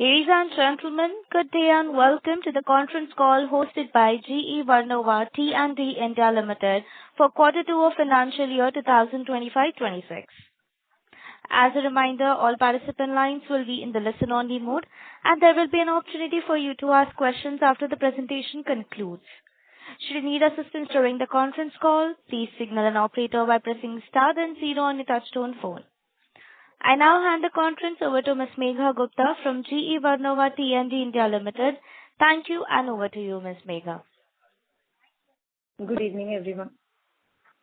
Ladies and gentlemen, good day and welcome to the conference call hosted by GE Vernova T&D India Limited for quarter two of financial year 2025-26. As a reminder, all participant lines will be in the listen-only mode, and there will be an opportunity for you to ask questions after the presentation concludes. Should you need assistance during the conference call, please signal an operator by pressing star then zero on your touchtone phone. I now hand the conference over to Ms. Megha Gupta from GE Vernova T&D India Limited. Thank you, and over to you, Ms. Megha. Good evening, everyone.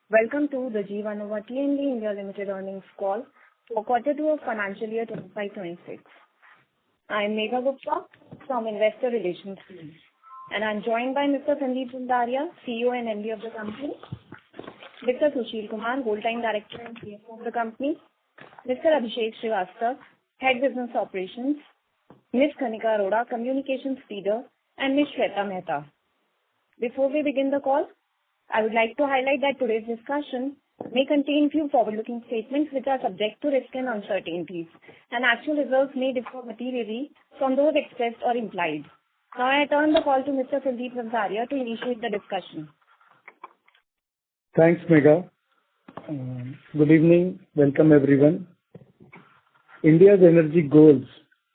Welcome to the GE Vernova T&D India Limited earnings call for quarter two of financial year 25-26. I am Megha Gupta from Investor Relations team, and I am joined by Mr. Sandeep Zandaria, CEO and MD of the company, Mr. Sushil Kumar, Whole-Time Director and CFO of the company, Mr. Abhishek Srivastava, Head Business Operations, Ms. Kanika Arora, Communications Leader, and Ms. Shweta Mehta. Before we begin the call, I would like to highlight that today's discussion may contain few forward-looking statements which are subject to risk and uncertainties, and actual results may differ materially from those expressed or implied. Now I turn the call to Mr. Sandeep Zandaria to initiate the discussion. Thanks, Megha. Good evening. Welcome, everyone. India's energy goals,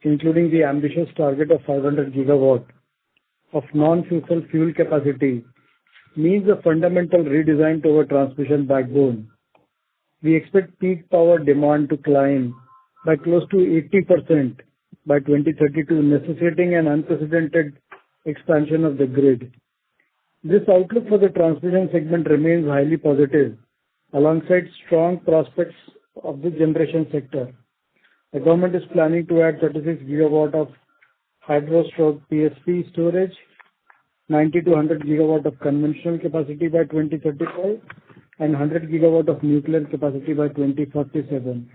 including the ambitious target of 500 gigawatt of non-fossil fuel capacity, means a fundamental redesign to our transmission backbone. We expect peak power demand to climb by close to 80% by 2032, necessitating an unprecedented expansion of the grid. This outlook for the transmission segment remains highly positive, alongside strong prospects of the generation sector. The government is planning to add 36 gigawatt of hydro/PSP storage, 90 to 100 gigawatt of conventional capacity by 2035, and 100 gigawatt of nuclear capacity by 2047.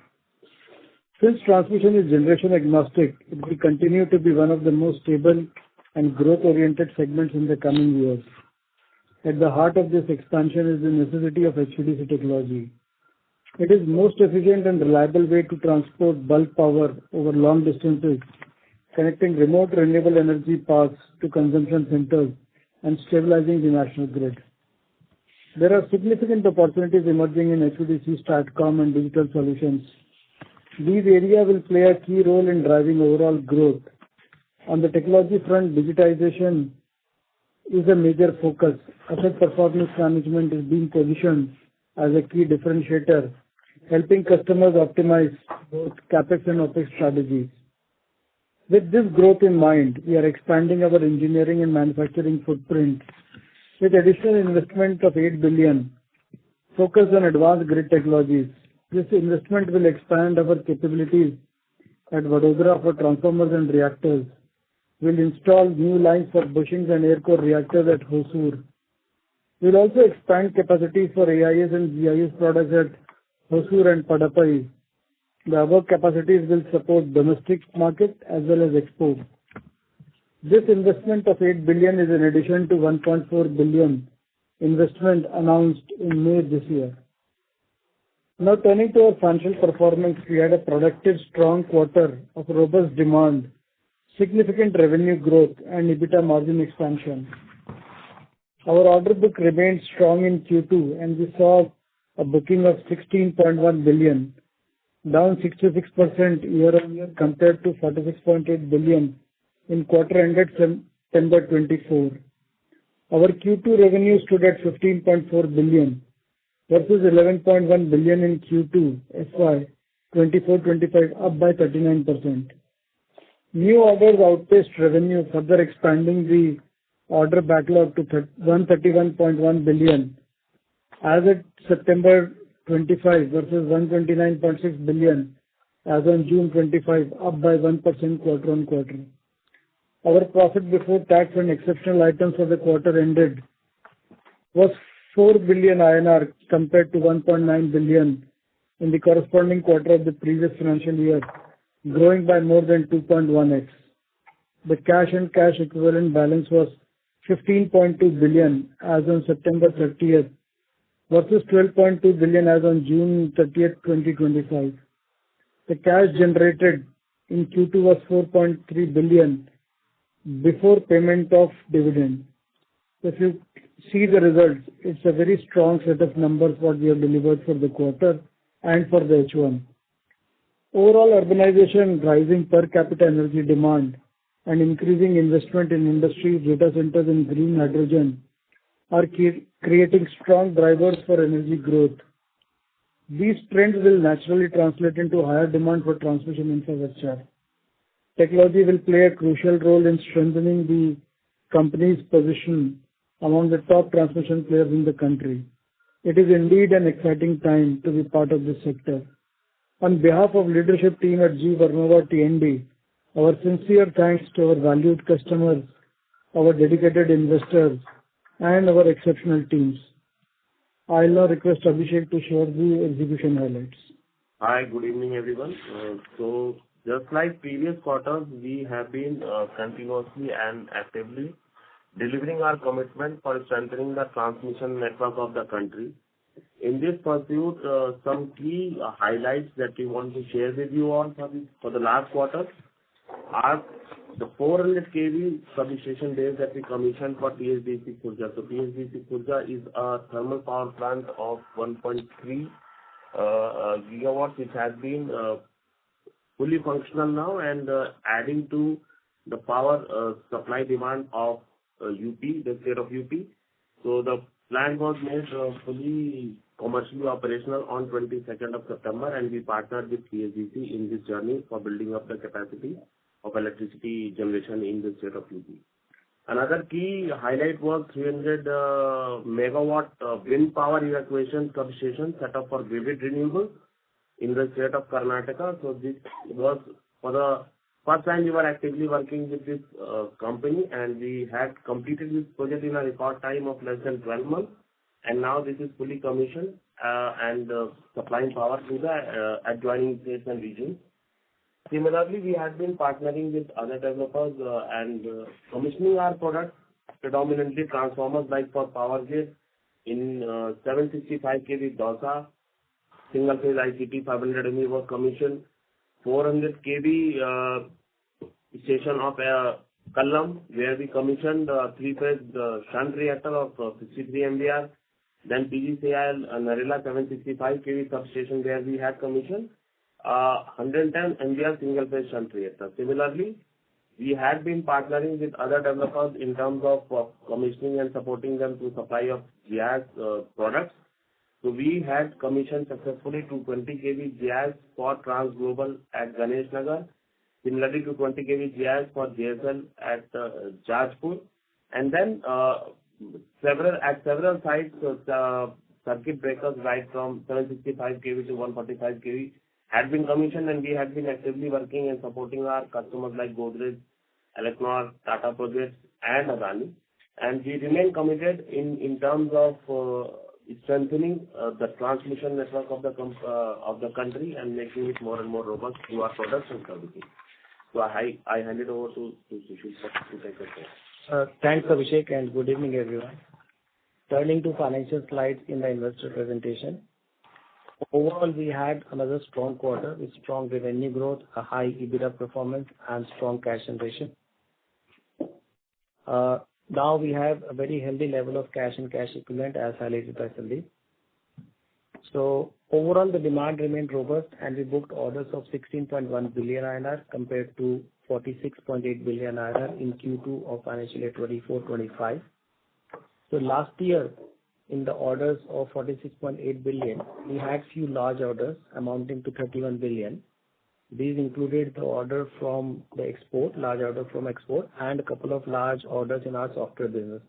Since transmission is generation agnostic, it will continue to be one of the most stable and growth-oriented segments in the coming years. At the heart of this expansion is the necessity of HVDC technology. It is most efficient and reliable way to transport bulk power over long distances, connecting remote renewable energy parks to consumption centers and stabilizing the national grid. There are significant opportunities emerging in HVDC, STATCOM and digital solutions. These areas will play a key role in driving overall growth. On the technology front, digitization is a major focus. Asset performance management is being positioned as a key differentiator, helping customers optimize both CapEx and OpEx strategies. With this growth in mind, we are expanding our engineering and manufacturing footprint with additional investment of 8 billion focused on advanced grid technologies. This investment will expand our capabilities at Vadodara for transformers and reactors. We'll install new lines for bushings and air core reactors at Hosur. We'll also expand capacity for AIS and GIS products at Hosur and Padapai. The above capacities will support domestic market as well as export. This investment of 8 billion is in addition to 1.4 billion investment announced in May this year. Now turning to our financial performance, we had a productive, strong quarter of robust demand, significant revenue growth and EBITDA margin expansion. Our order book remained strong in Q2 and we saw a booking of 16.1 billion, down 66% year-on-year compared to 46.8 billion in quarter ended September 24. Our Q2 revenue stood at 15.4 billion versus 11.1 billion in Q2 FY 24-25, up by 39%. New orders outpaced revenue, further expanding the order backlog to 131.1 billion as of September 25 versus 129.6 billion as on June 25, up by 1% quarter on quarter. Our profit before tax and exceptional items for the quarter ended was 4 billion INR compared to 1.9 billion in the corresponding quarter of the previous financial year, growing by more than 2.1x. The cash and cash equivalent balance was 15.2 billion as on September 30th versus 12.2 billion as on June 30th, 2025. The cash generated in Q2 was 4.3 billion before payment of dividend. So if you see the results, it's a very strong set of numbers what we have delivered for the quarter and for the H1. Overall urbanization, rising per capita energy demand, and increasing investment in industries, data centers, and green hydrogen are creating strong drivers for energy growth. These trends will naturally translate into higher demand for transmission infrastructure. Technology will play a crucial role in strengthening the company's position among the top transmission players in the country. It is indeed an exciting time to be part of this sector. On behalf of leadership team at G Vernova TND, our sincere thanks to our valued customers, our dedicated investors, and our exceptional teams. I'll now request Abhishek to share the execution highlights. Hi, good evening, everyone. So just like previous quarters, we have been continuously and actively delivering our commitment for strengthening the transmission network of the country. In this pursuit, some key highlights that we want to share with you all for the last quarter are the 400 kV substation base that we commissioned for PSDC Khurja. So PSDC Khurja is a thermal power plant of 1.3 gigawatts, which has been fully functional now and adding to the power supply demand of UP, the state of UP. So the plant was made fully commercially operational on 22nd of September, and we partnered with PSDC in this journey for building up the capacity of electricity generation in the state of UP. Another key highlight was 300 megawatt wind power evacuation substation set up for vivid renewables in the state of Karnataka. So this was for the first time we were actively working with this company, and we had completed this project in a record time of less than 12 months. And now this is fully commissioned and supplying power to the adjoining states and regions. Similarly, we have been partnering with other developers and commissioning our products, predominantly transformers like for power grid in 765 kV DOSA, single phase ICT 500 MV was commissioned, 400 kV station of Kallam, where we commissioned 3-phase shunt reactor of 63 MVR, then PGCIL Narela 765 kV substation where we had commissioned 110 MVR single phase shunt reactor. Similarly, we had been partnering with other developers in terms of commissioning and supporting them to supply of gas products. So we had commissioned successfully 220 kV GIS for Trans Global at Ganesh Nagar, similarly to 20 kV GIS for JSL at Jajpur, and then several sites circuit breakers right from 765 kV to 145 kV had been commissioned, and we had been actively working and supporting our customers like Godrej, Elecnor, Tata Projects, and Adani. And we remain committed in terms of strengthening the transmission network of the country and making it more and more robust through our products and services. So I hand it over to Sushil to take it. Thanks, Abhishek, and good evening, everyone. Turning to financial slides in the investor presentation. Overall, we had another strong quarter with strong revenue growth, a high EBITDA performance, and strong cash generation. Now we have a very healthy level of cash and cash equivalent as highlighted by Sandeep. So overall, the demand remained robust, and we booked orders of 16.1 billion INR compared to 46.8 billion INR in Q2 of financial year 24-25. So last year, in the orders of 46.8 billion, we had few large orders amounting to 31 billion. These included the order from the export, large order from export, and a couple of large orders in our software business.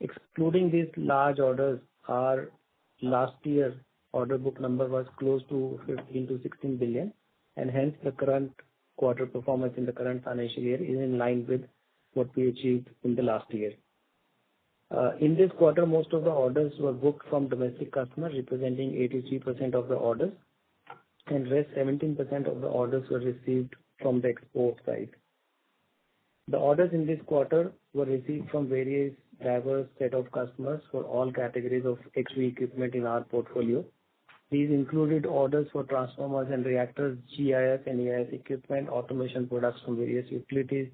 Excluding these large orders, our last year order book number was close to 15 to 16 billion, and hence the current quarter performance in the current financial year is in line with what we achieved in the last year. In this quarter, most of the orders were booked from domestic customers, representing 83% of the orders, and rest 17% of the orders were received from the export side. The orders in this quarter were received from various diverse set of customers for all categories of HV equipment in our portfolio, These included orders for transformers and reactors, GIS and EIS equipment, automation products from various utilities,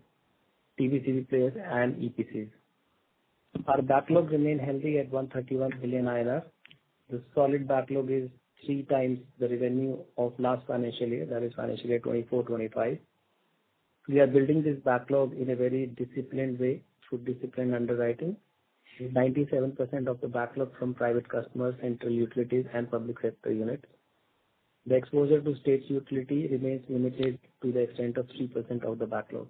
TBCB players, and EPCs. Our backlog remained healthy at 131 billion INR. The solid backlog is 3 times the revenue of last financial year, that is financial year 24-25. We are building this backlog in a very disciplined way through disciplined underwriting, with 97% of the backlog from private customers, central utilities, and public sector units. The exposure to state utility remains limited to the extent of 3% of the backlog.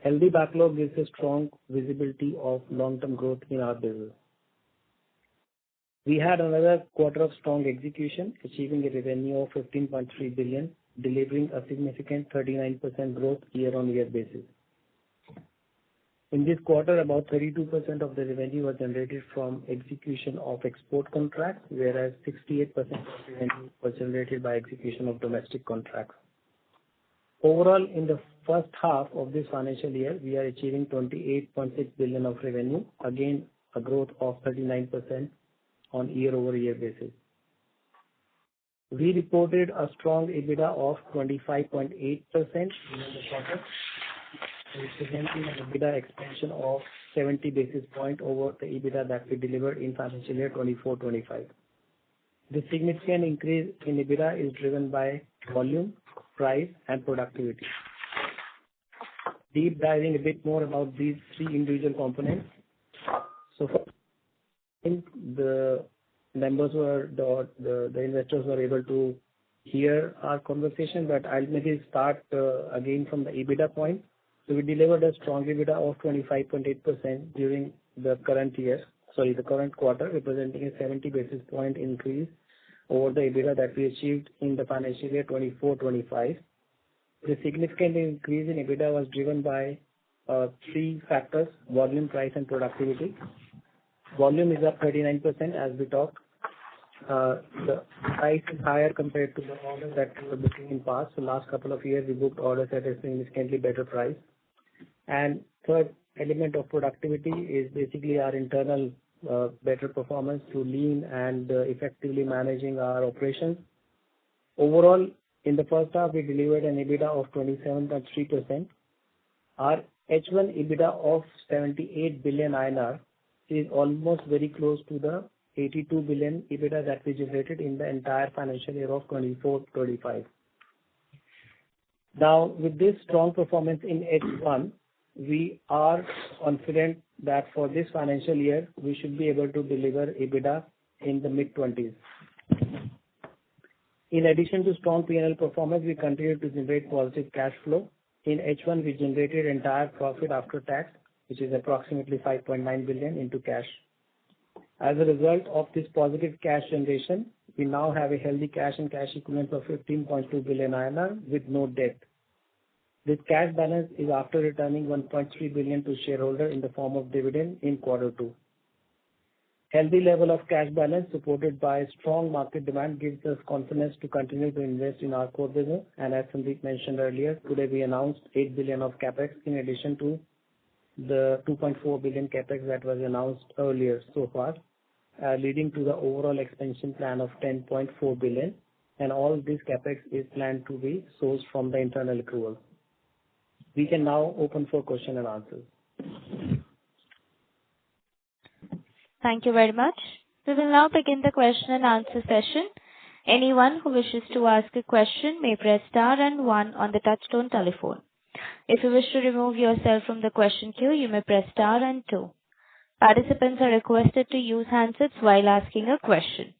Healthy backlog gives a strong visibility of long-term growth in our business. We had another quarter of strong execution, achieving a revenue of 15.3 billion, delivering a significant 39% growth year-on-year basis. In this quarter, about 32% of the revenue was generated from execution of export contracts, whereas 68% of revenue was generated by execution of domestic contracts. Overall, in the first half of this financial year, we are achieving 28.6 billion of revenue, again a growth of 39% on year-over-year basis. We reported a strong EBITDA of 25.8% in the quarter, representing an EBITDA expansion of 70 basis points over the EBITDA that we delivered in financial year 24-25. The significant increase in EBITDA is driven by volume, price, and productivity. Deep diving a bit more about these 3 individual components. So first, the members were the investors were able to hear our conversation, but I'll maybe start again from the EBITDA point. So we delivered a strong EBITDA of 25.8% during the current quarter, representing a 70 basis point increase over the EBITDA that we achieved in the financial year 24-25. The significant increase in EBITDA was driven by 3 factors: volume, price, and productivity. Volume is up 39% as we talk. The price is higher compared to the orders that we were booking in past. So last couple of years, we booked orders at a significantly better price. And third element of productivity is basically our internal better performance through lean and effectively managing our operations. Overall, in the first half, we delivered an EBITDA of 27.3%. Our H1 EBITDA of 78 billion INR is almost very close to the 82 billion EBITDA that we generated in the entire financial year of 24-25. Now, with this strong performance in H1, we are confident that for this financial year, we should be able to deliver EBITDA in the mid-20s. In addition to strong P&L performance, we continue to generate positive cash flow. In H1, we generated entire profit after tax, which is approximately 5.9 billion into cash. As a result of this positive cash generation, we now have a healthy cash and cash equivalents of 15.2 billion INR with no debt. This cash balance is after returning 1.3 billion to shareholder in the form of dividend in quarter 2. Healthy level of cash balance supported by strong market demand gives us confidence to continue to invest in our core business. And as Sandeep mentioned earlier, today we announced 8 billion of capex in addition to the 2.4 billion capex that was announced earlier so far, leading to the overall expansion plan of 10.4 billion. And all this capex is planned to be sourced from the internal accrual. We can now open for question and answers. Thank you very much. We will now begin the question and answer session. Anyone who wishes to ask a question may press star and 1 on the touchtone telephone. If you wish to remove yourself from the question queue, you may press star and 2. Participants are requested to use handsets while asking a question.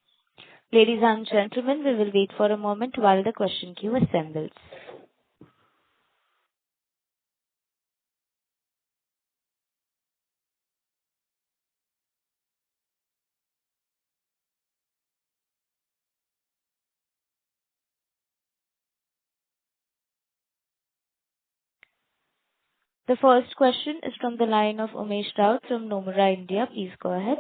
Ladies and gentlemen, we will wait for a moment while the question queue assembles. The first question is from the line of Umesh Raut from Nomura, India. Please go ahead.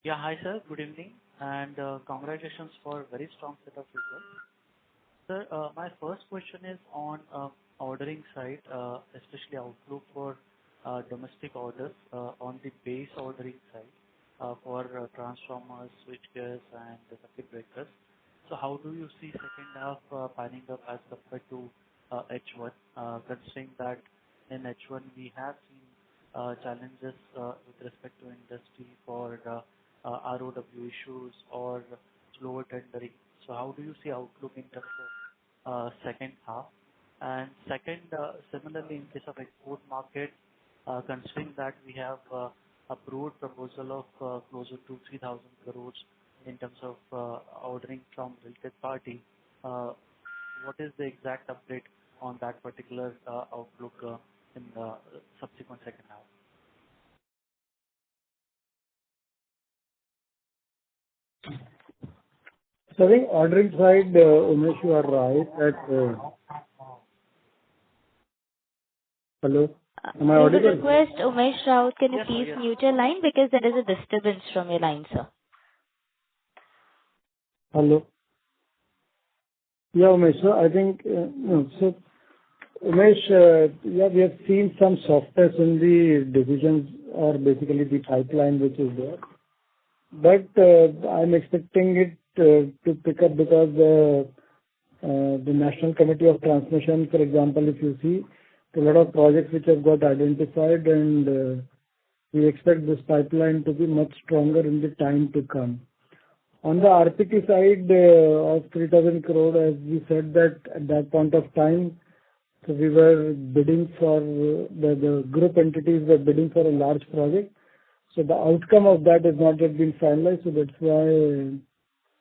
Yeah, hi sir. Good evening and congratulations for a very strong set of results. Sir, my first question is on ordering side, especially outlook for domestic orders on the base ordering side. for transformers, switchgears, and the circuit breakers. So how do you see second half panning up as compared to H1, considering that in H1 we have seen challenges with respect to industry for ROW issues or slower tendering. So how do you see outlook in terms of second half? And second, similarly, in case of export market, considering that we have approved proposal of closer to 3,000 crores in terms of ordering from related party, what is the exact update on that particular outlook in the subsequent second half? So I think ordering side, Umesh, you are right that. Hello, am I We would audible? request Umesh Raut, can you Yes, sir. please Yes. mute your line because there is a disturbance from your line, sir. Hello. Yeah, Umesh. So I think, no. So Umesh, yeah, we have seen some softness in the divisions or basically the pipeline which is there. But I'm expecting it to pick up because the National Committee of Transmission, for example, if you see, a lot of projects which have got identified, and we expect this pipeline to be much stronger in the time to come. On the RPT side of 3,000 crore, as we said that at that point of time, so we were bidding for the group entities were bidding for a large project. So the outcome of that has not yet been finalized. So that's why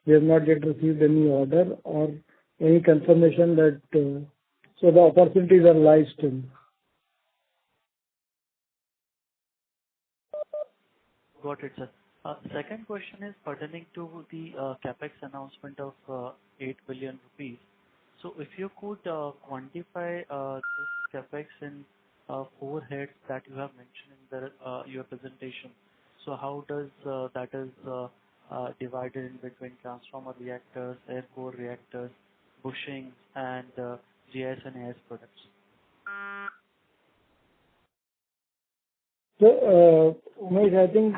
we have not yet received any order or any confirmation that so the opportunities are live still. Got it, sir. Second question is pertaining to the CapEx announcement of 8 billion rupees. So if you could quantify this CapEx in four heads that you have mentioned in your presentation. So how does that is divided in between transformer reactors, air core reactors, bushings, and GIS and AS products? So, Umesh, I think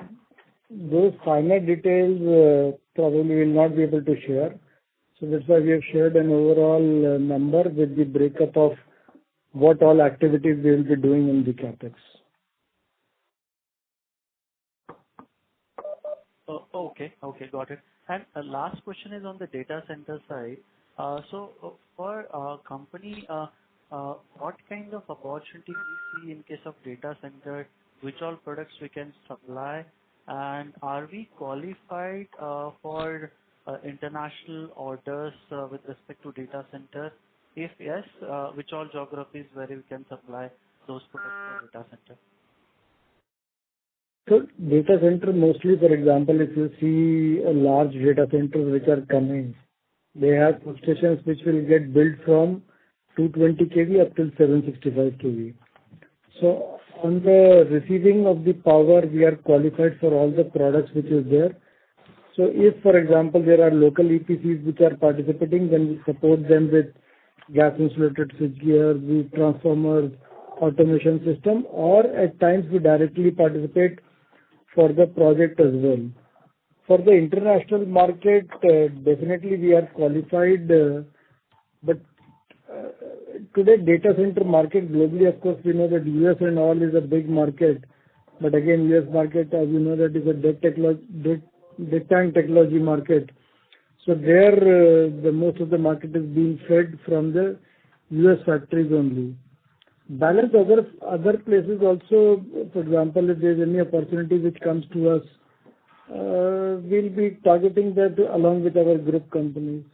those finer details probably will not be able to share. So that's why we have shared an overall number with the breakup of what all activities we will be doing in the CapEx. Okay, got it. And last question is on the data center side. For a company, what kind of opportunity we see in case of data center, which all products we can supply, and are we qualified for international orders with respect to data center? If yes, which all geographies where we can supply those products for data center? So data center, mostly, for example, if you see a large data centers which are coming, they have substations which will get built from 220 kV up till 765 kV. So on the receiving of the power, we are qualified for all the products which is there. So if, for example, there are local EPCs which are participating, then we support them with gas insulated switchgear, the transformers, automation system, or at times we directly participate for the project as well. For the international market, definitely we are qualified, but today data center market globally, of course, we know that US and all is a big market, but again, US market, as you know, that is a dead tank technology market. So there, the most of the market is being fed from the US factories only. Balance other places also, for example, if there is any opportunity which comes to us, we'll be targeting that along with our group companies.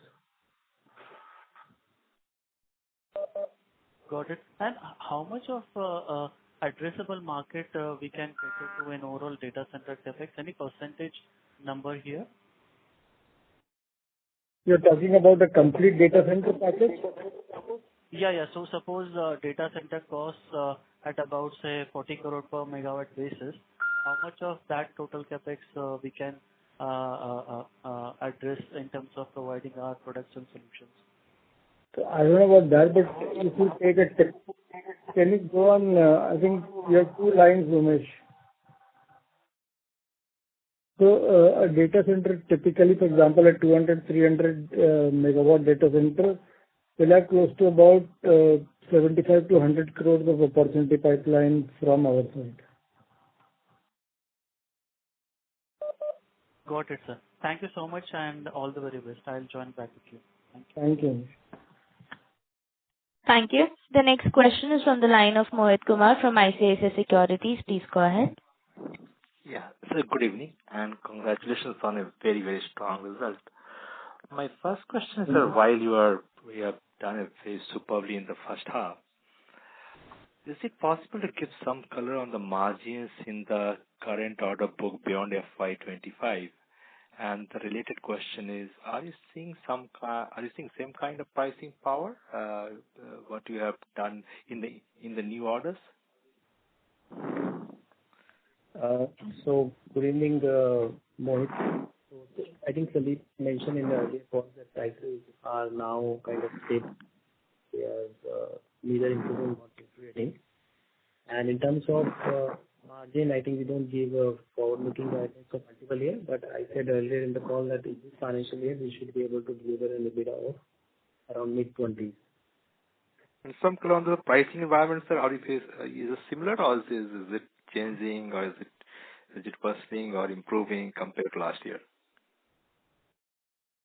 Got it. And how much of addressable market we can cater to in overall data center CapEx? Any percentage number here? You're talking about a complete data center package? Yeah. So suppose data center costs at about, say, 40 crore per megawatt basis. How much of that total CapEx we can address in terms of providing our products and solutions? So I don't know about that, but if you take can you go on? I think you have two lines, Umesh. So, a data center, typically, for example, a 200, 300 megawatt data center will have close to about 75 to 100 crores of opportunity pipeline from our side. Got it, sir. Thank you so much and all the very best. I'll join back with you. Thank you. Thank you. Thank you. The next question is from the line of Mohit Kumar from ICICI Securities. Please go ahead. Yeah. Sir, good evening, and congratulations on a very, very strong result. My first question is, sir, while you have done it very superbly in the first half, is it possible to give some color on the margins in the current order book beyond FY25? And the related question is, are you seeing same kind of pricing power what you have done in the new orders? So good evening, Mohit. So I think Sandeep mentioned in the earlier call that prices are now kind of stable. They are neither improving nor deteriorating. And in terms of margin, I think we don't give a forward-looking guidance of multiple years, but I said earlier in the call that in this financial year, we should be able to deliver an EBITDA of around mid-20s. And some color on the pricing environment, sir, how do you face, is it similar, or is it changing, or is it worsening or improving compared to last year?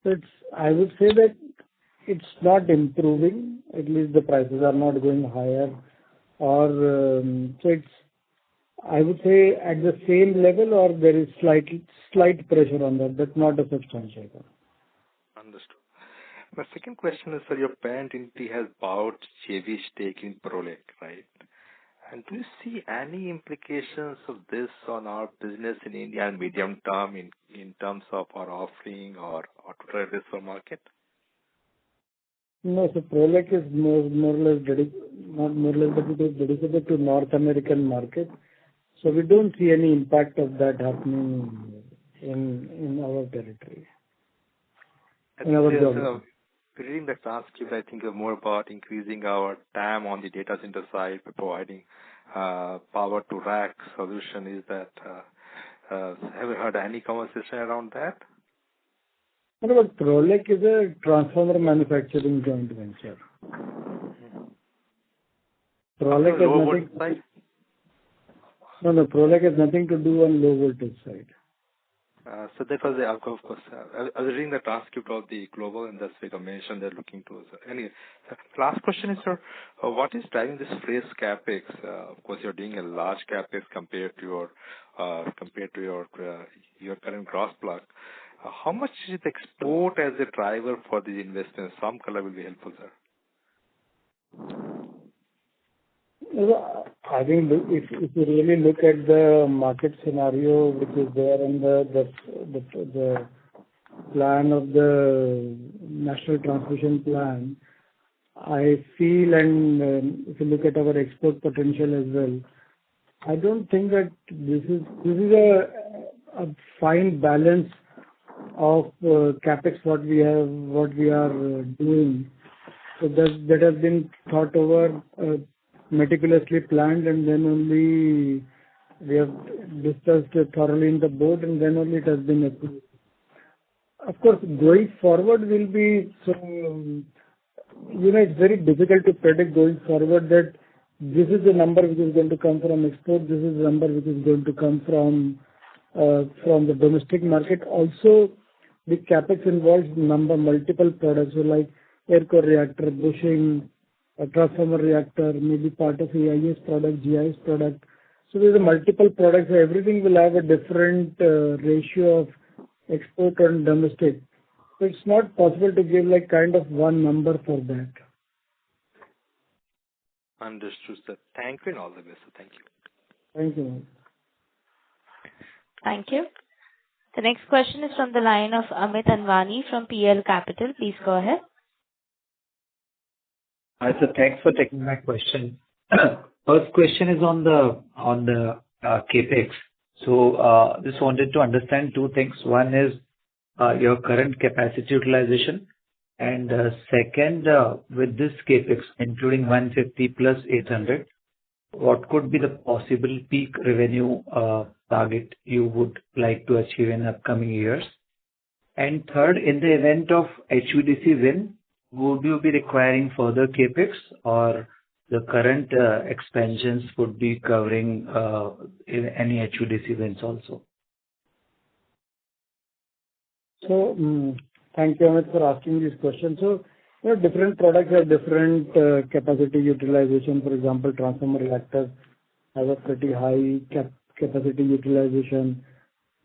So I would say that it's not improving. At least the prices are not going higher, or so it's, I would say, at the same level, or there is slight pressure on that, but not a substantial one. Understood. My second question is, sir, your parent entity has bought JV stake in Prolec, right? And do you see any implications of this on our business in India and medium term in terms of our offering or total addressable market? No, so Prolec is more or less but it is dedicated to North American market. So we don't see any impact of that happening in our territory. In our geography. Reading the transcript, I think more about increasing our TAM on the data center side by providing power to rack solution. Is that have you heard any conversation around that? No, but Prolec is a transformer manufacturing joint venture. Prolec has nothing. No, Prolec has nothing to do on low voltage side. So that was of course. I was reading the transcript of the global, and that's like I mentioned they're looking to. Anyway, last question is, sir, what is driving this phrase capex? Of course, you're doing a large capex compared to your current gross block. How much is the export as a driver for the investment? Some color will be helpful, sir. I think if you really look at the market scenario which is there and the plan of the National Transmission Plan, I feel, and if you look at our export potential as well, I don't think that this is a fine balance of capex what we are doing. So that has been thought over, meticulously planned, and then only we have discussed it thoroughly in the board, and then only it has been approved. Of course, going forward will be so. It's very difficult to predict going forward that this is the number which is going to come from export. This is the number which is going to come from the domestic market. Also, the capex involves multiple products, so like air core reactor, bushing, a transformer reactor, maybe part of AIS product, GIS product. So there's a multiple products. So everything will have a different ratio of export and domestic. So it's not possible to give like kind of one number for that. Understood, sir. Thank you and all the best, sir. Thank you. Thank you. Thank you. The next question is from the line of Amit Anwani from PL Capital. Please go ahead. Hi, sir. Thanks for taking my question. First question is on the capex. So just wanted to understand two things. One is your current capacity utilization, and second, with this capex, including 150 plus 800, what could be the possible peak revenue target you would like to achieve in upcoming years? And third, in the event of HVDC win, would you be requiring further CapEx, or the current expansions would be covering in any HVDC wins also? So, thank you, Amit, for asking this question. So, different products have different capacity utilization. For example, transformer reactors have a pretty high capacity utilization,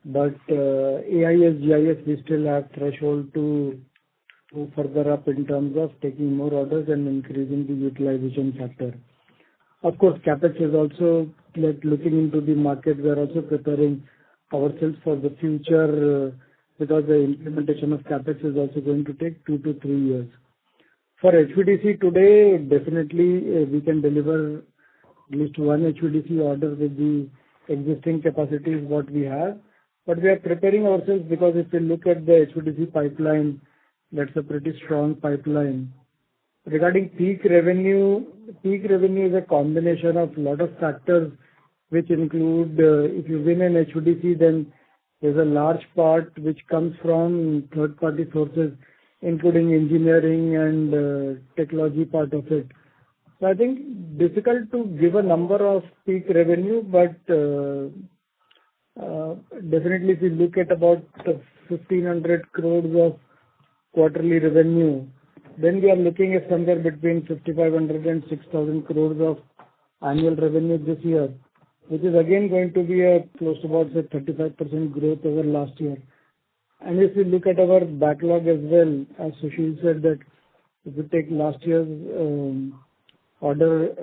but AIS, GIS, we still have threshold to further up in terms of taking more orders and increasing the utilization factor. Of course, CapEx is also looking into the market. We are also preparing ourselves for the future because the implementation of CapEx is also going to take 2 to 3 years. For HVDC today, definitely we can deliver at least one HVDC order with the existing capacities what we have. But we are preparing ourselves because if you look at the HVDC pipeline, that's a pretty strong pipeline. Regarding peak revenue is a combination of a lot of factors which include if you win an HVDC, then there's a large part which comes from third-party sources, including engineering and technology part of it. So I think difficult to give a number of peak revenue, but definitely if you look at about 1,500 crores of quarterly revenue, then we are looking at somewhere between 5,500 and 6,000 crores of annual revenue this year, which is again going to be a close to about say 35% growth over last year. And if you look at our backlog as well, as Sushil said, that if you take last year's order,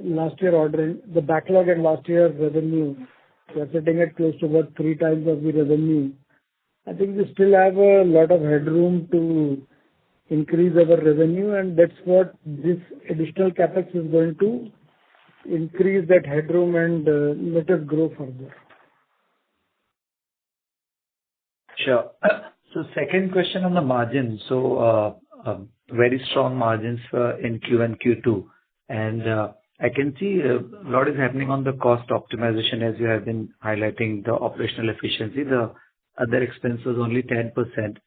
the backlog and last year's revenue, we are sitting at close to about 3 times of the revenue. I think we still have a lot of headroom to increase our revenue, and that's what this additional CapEx is going to increase, that headroom, and let us grow further. Sure. So second question on the margin. So very strong margins in Q and Q2. And I can see a lot is happening on the cost optimization as you have been highlighting the operational efficiency. The other expense was only 10%.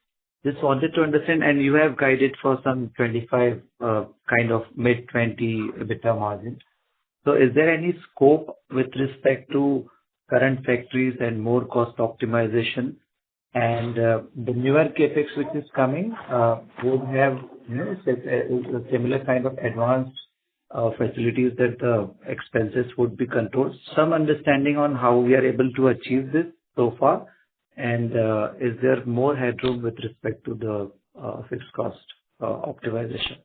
Just wanted to understand, and you have guided for some 25 kind of mid-20 EBITDA margin. So is there any scope with respect to current factories and more cost optimization? And the newer CapEx which is coming would have a similar kind of advanced facilities that the expenses would be controlled. Some understanding on how we are able to achieve this so far, and is there more headroom with respect to the fixed cost optimization?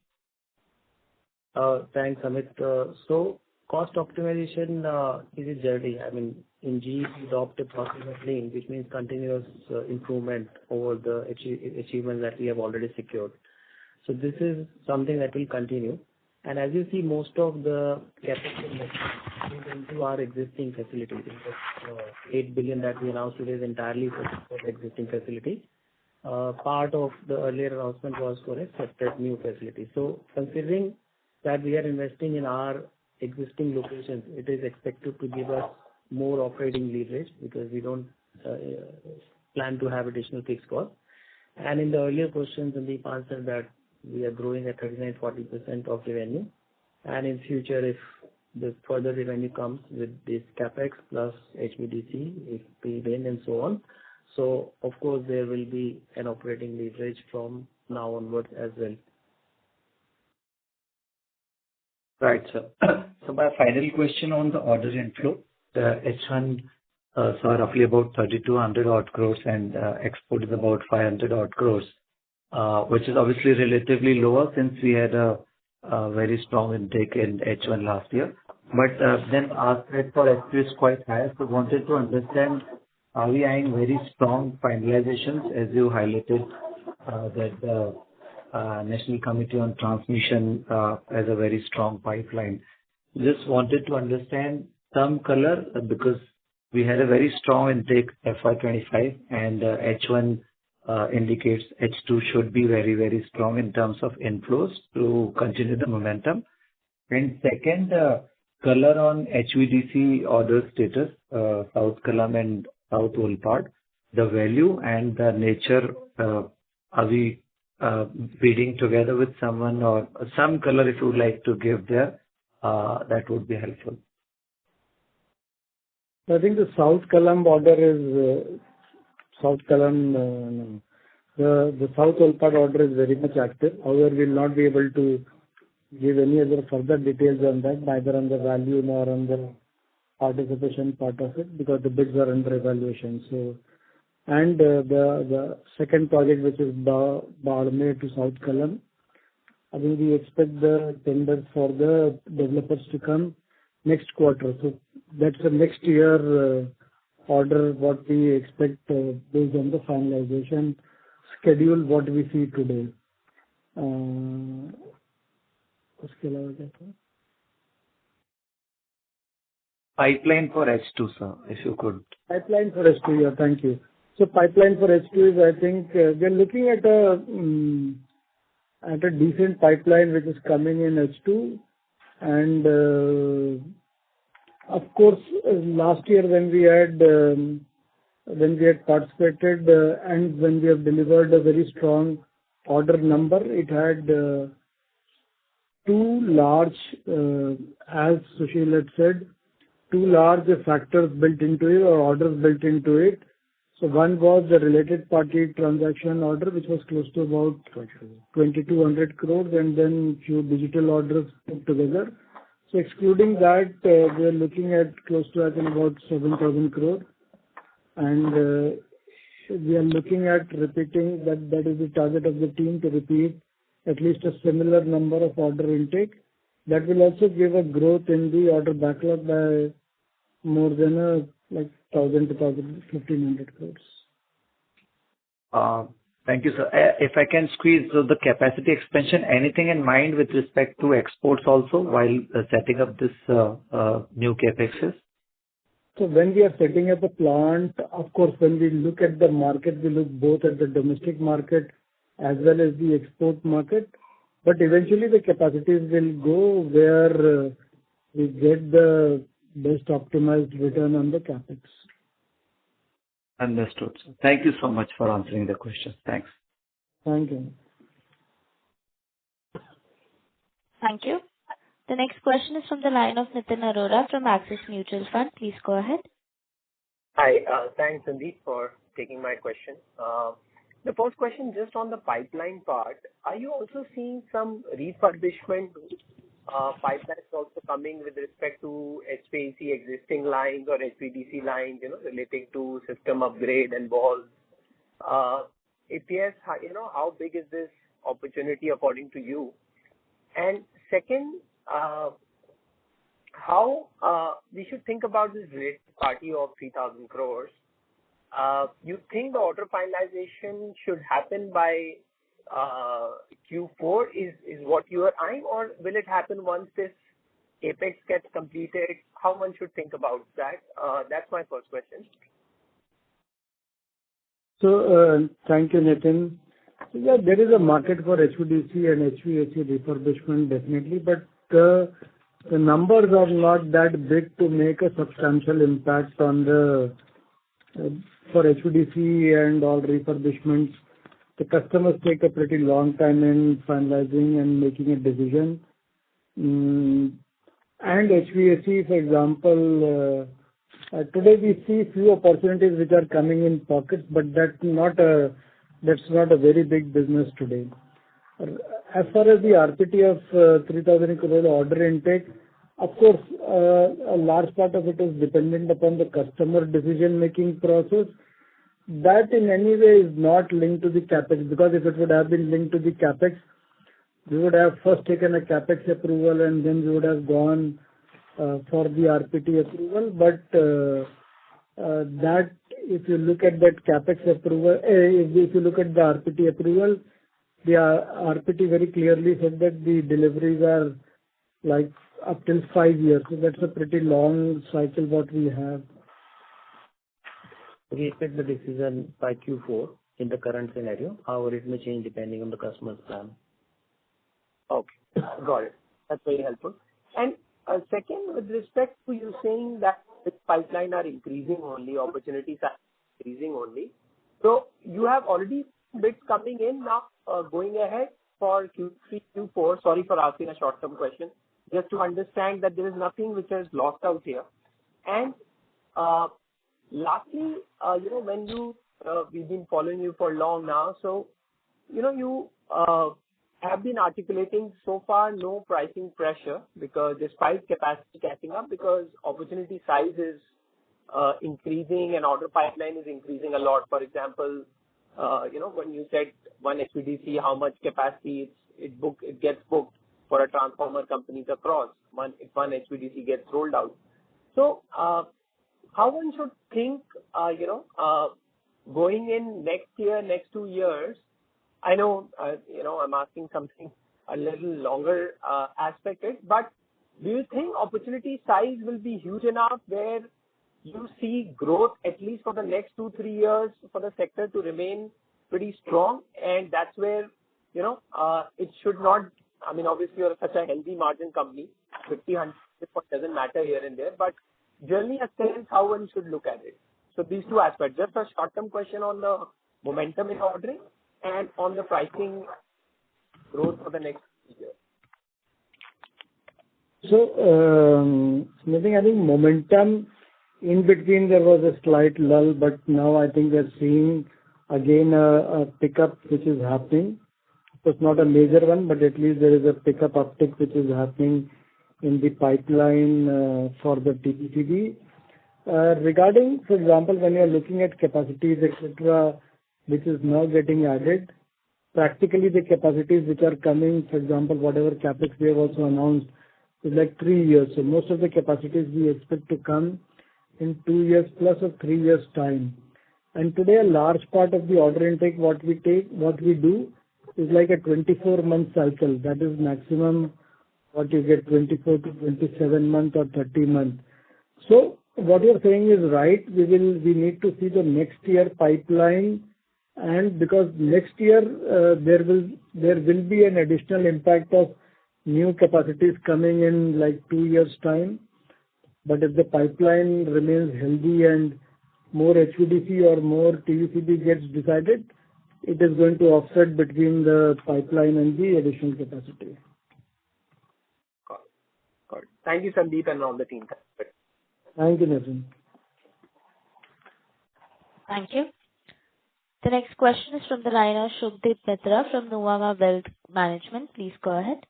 Thanks, Amit. So cost optimization is a journey. I mean, in GE, we adopt a process of lean, which means continuous improvement over the achievements that we have already secured. So this is something that will continue. And as you see, most of the capital is into our existing facilities. The 8 billion that we announced today is entirely for the existing facility. Part of the earlier announcement was for a separate new facility. So considering that we are investing in our existing locations, it is expected to give us more operating leverage because we don't plan to have additional fixed costs. And in the earlier questions, Sandeep answered that we are growing at 39-40% of revenue. And in future, if the further revenue comes with this CapEx plus HVDC, if we win and so on. So of course, there will be an operating leverage from now onwards as well. Right, sir. So my final question on the order inflow. The H1 saw roughly about 3,200 odd crores and export is about 500 odd crores, which is obviously relatively lower since we had a very strong intake in H1 last year. But then our threat for H2 is quite high. So wanted to understand, are we eyeing very strong finalizations as you highlighted that the National Committee on Transmission has a very strong pipeline. Just wanted to understand some color because we had a very strong intake FY25 and H1 indicates H2 should be very, very strong in terms of inflows to continue the momentum. And second, color on HVDC order status, South Kalam and South Olpad, the value and the nature, are we bidding together with someone or some color if you would like to give there, that would be helpful. I think the South Kalam order is South Kalam, the South Olpad order is very much active. However, we'll not be able to give any other further details on that, neither on the value nor on the participation part of it, because the bids are under evaluation. So, and the second project, which is Barmer to South Kalam, I think we expect the tenders for the developers to come next quarter. So that's the next year order, what we expect based on the finalization schedule, what we see today. उसके अलावा क्या था? Pipeline for H2, sir, if you could. Pipeline for H2, yeah, thank you. So pipeline for H2 is, I think, we're looking at a decent pipeline which is coming in H2. And of course, last year when we had participated and when we have delivered a very strong order number, it had two large, as Sushil had said, two large factors built into it or orders built into it. So one was the related party transaction order, which was close to about 2,200 crores, and then few digital orders put together. So excluding that, we are looking at close to, I think, about 7,000 crores. And we are looking at repeating that. That is the target of the team, to repeat at least a similar number of order intake. That will also give a growth in the order backlog by more than like 1,000 to 1,500 crores. Thank you, sir. If I can squeeze the capacity expansion, anything in mind with respect to exports also while setting up this new CapExes? So when we are setting up a plant, of course, when we look at the market, we look both at the domestic market as well as the export market. But eventually the capacities will go where we get the best optimized return on the capex. Understood, sir. Thank you so much for answering the question. Thanks. Thank you. Thank you. The next question is from the line of Nitin Arora from Axis Mutual Fund. Please go ahead. Hi. Thanks, Sandeep, for taking my question. The first question, just on the pipeline part, are you also seeing some refurbishment pipelines also coming with respect to HVAC existing lines or HVDC lines, relating to system upgrade and walls? If yes, how big is this opportunity according to you? And second, how we should think about this related party of 3,000 crores? You think the order finalization should happen by Q4 is what you are eyeing, or will it happen once this CapEx gets completed? How one should think about that? That's my first question. So thank you, Nitin. So, yeah, there is a market for HVDC and HVAC refurbishment, definitely, but the numbers are not that big to make a substantial impact on the for HVDC and all refurbishments. The customers take a pretty long time in finalizing and making a decision. And HVAC, for example, today we see few opportunities which are coming in pockets, but that's not a very big business today. As far as the RPT of 3,000 crore order intake, of course, a large part of it is dependent upon the customer decision-making process. That in any way is not linked to the capex, because if it would have been linked to the capex, we would have first taken a capex approval and then we would have gone for the RPT approval. But that, if you look at that capex approval, if you look at the RPT approval, the RPT very clearly said that the deliveries are like up till 5 years. So that's a pretty long cycle what we have. We expect the decision by Q4 in the current scenario. However, it may change depending on the customer's plan. Okay, got it. That's very helpful. And second, with respect to you saying that its pipeline are increasing only, opportunities are increasing only. So you have already bids coming in now, going ahead for Q3, Q4. Sorry for asking a short-term question, just to understand that there is nothing which is lost out here. And lastly, when we've been following you for long now, so you have been articulating so far no pricing pressure, because despite capacity catching up, because opportunity size is increasing and order pipeline is increasing a lot. For example, when you said one HVDC, how much capacity it gets booked for a transformer companies across if one HVDC gets rolled out. So how one should think, going in next year, next 2 years? I know, I'm asking something a little longer aspected, but do you think opportunity size will be huge enough where you see growth at least for the next 2-3 years for the sector to remain pretty strong? And that's where, it should not, obviously you're such a healthy margin company, 50, 100 doesn't matter here and there, but generally a sense how one should look at it. So these two aspects, just a short-term question on the momentum in ordering and on the pricing growth for the next year. So, I think momentum in between there was a slight lull, but now I think we're seeing again a pickup which is happening. It's not a major one, but at least there is a pickup uptick which is happening in the pipeline for the TBCB. Regarding, for example, when you're looking at capacities, etc., which is now getting added, practically the capacities which are coming, for example, whatever capex we have also announced, is like 3 years. So most of the capacities we expect to come in 2 years plus or 3 years time. And today a large part of the order intake what we do is like a 24-month cycle. That is maximum what you get, 24 to 27 month or 30 month. So what you're saying is right. We need to see the next year pipeline, and because next year there will be an additional impact of new capacities coming in like 2 years time. But if the pipeline remains healthy and more HVDC or more TBCB gets decided, it is going to offset between the pipeline and the additional capacity. Got it. Thank you, Sandeep, and all the team. Thank you, Nitin. Thank you. The next question is from the line of Shubdeep Mitra from Nuvama Wealth Management. Please go ahead.